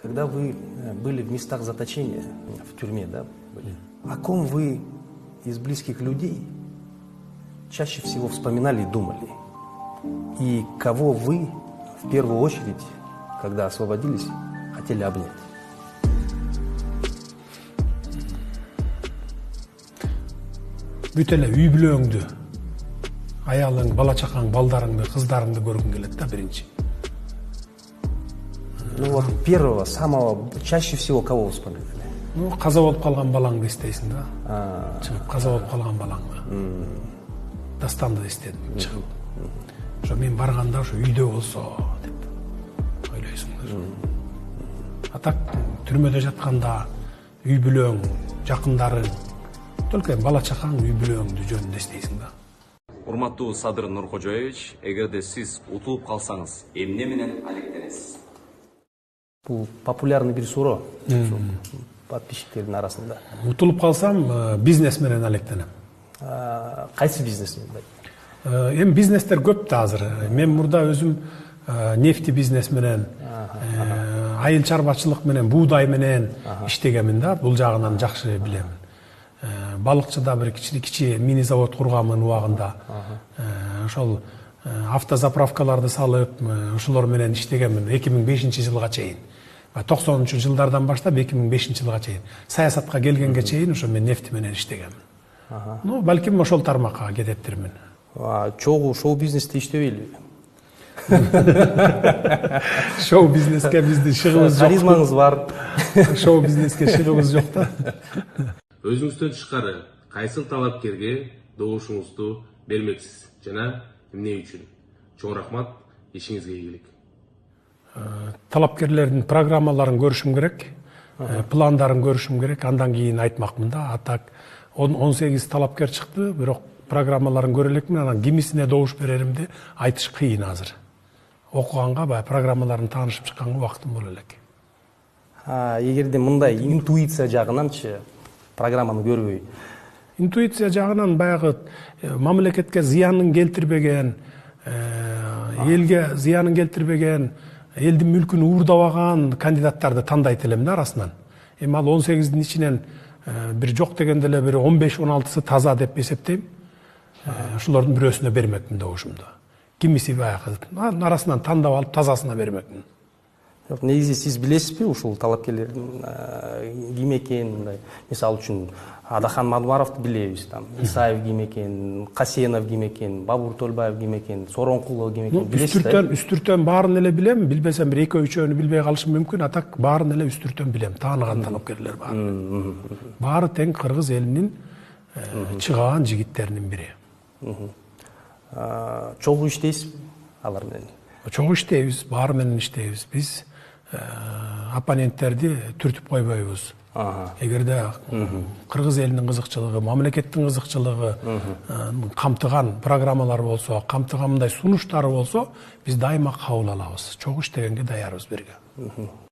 Когда вы были в местах заточения, в тюрьме, да, были, о ком вы из близких людей чаще всего вспоминали и думали? И кого вы в первую очередь, когда освободились, хотели обнять? Бүт эле үй бүлөңдү, аялың, бала чакаң, балдарыңды, кыздарыңды көргүң келет да биринчи. Ну вот первого, самого, чаще всего кого вы вспоминали? Ну, каза болуп калган балаңды эстейсиң да. Чыгып каза болуп калган балаңды. Дастанды эстедим чыгып. Ошо мен барганда ошо үйдө болсо деп ойлойсуң да. А так түрмөдө жатканда үй бүлөң, жакындарың, только бала чакаң, үй бүлөңдү жөнүндө эстейсиң да. Урматтуу Садыр Нуркожоевич, эгерде сиз утулуп калсаңыз, эмне менен алектенесиз? Бул популярный бир суроо подписчиктердин арасында. Утулуп калсам, бизнес менен алектенем. Кайсы бизнес менен? Эми бизнестер көп да азыр. Мен мурда өзүм нефти бизнес менен, айыл чарбачылык менен, буудай менен иштегенмин да. Бул жагынан жакшы билем. Балыкчыда бир кичи мини завод курганмын убагында. Ошол автозаправкаларды салып, ошолор менен иштегенмин 2005-жылга чейин. 90-жылдардан баштап 2005-жылга чейин. Саясатка келгенге чейин ошо мен нефти менен иштегенмин. Ну, балким ошол тармакка кетептирмин. Чогуу шоу-бизнесте иштебейли? Шоу-бизнеске биздин чыгыбыз жок. Харизмаңыз бар. Шоу-бизнеске чыгыбыз жок да. Өзүңүздөн тышкары кайсыл талапкерге добушуңузду бермексиз жана эмне үчүн? Чоң рахмат, ишиңизге ийгилик. Талапкерлердин программаларын көрүшүм керек, пландарын көрүшүм керек, андан кийин айтмакмын да. А так 18 талапкер чыкты, бирок программаларын көрө элекмин, анан кимисине добуш береримди айтыш кыйын азыр. Окуганга, баягы программаларын таанышып чыкканга убактым боло элек. Эгерде мындай интуиция жагынанчы программаны көрбөй? Интуиция жагынан баягы мамлекетке зыянын келтирбеген, элге зыянын келтирбеген, элдин мүлкүн уурдабаган кандидаттарды тандайт элем да арасынан. Эми ал 18-дин ичинен бир жок дегенде эле бир 15-16сы таза деп эсептейм. Ошолордун бирөөсүнө бермекмин добушумду. Кимиси баягы арасынан тандап алып тазасына бермекмин. Негизи сиз билесизби ушул талапкерлердин ким экенин? Мисалы үчүн Адахан Мадумаровду билебиз, Исаев ким экен, Касенов ким экен, Бабур Толбаев ким экен, Сооронкулов ким экен, билесиз да? Үстүртөн баарын эле билем, билбесем бир 2-3-өөнү билбей калышым мүмкүн, а так баарын эле үстүртөн билем, тааныган талапкерлер бар. Баары тең кыргыз элинин чыгаган жигиттеринин бири. Чогуу иштейсизби алар менен? Чогуу иштейбиз, баары менен иштейбиз. Биз оппоненттерди түртүп койбойбуз. Эгерде кыргыз элинин кызыкчылыгы, мамлекеттин кызыкчылыгы камтыган программалар болсо, камтыган мындай сунуштары болсо, биз дайыма кабыл алабыз. Чогуу иштегенге даярбыз бирге.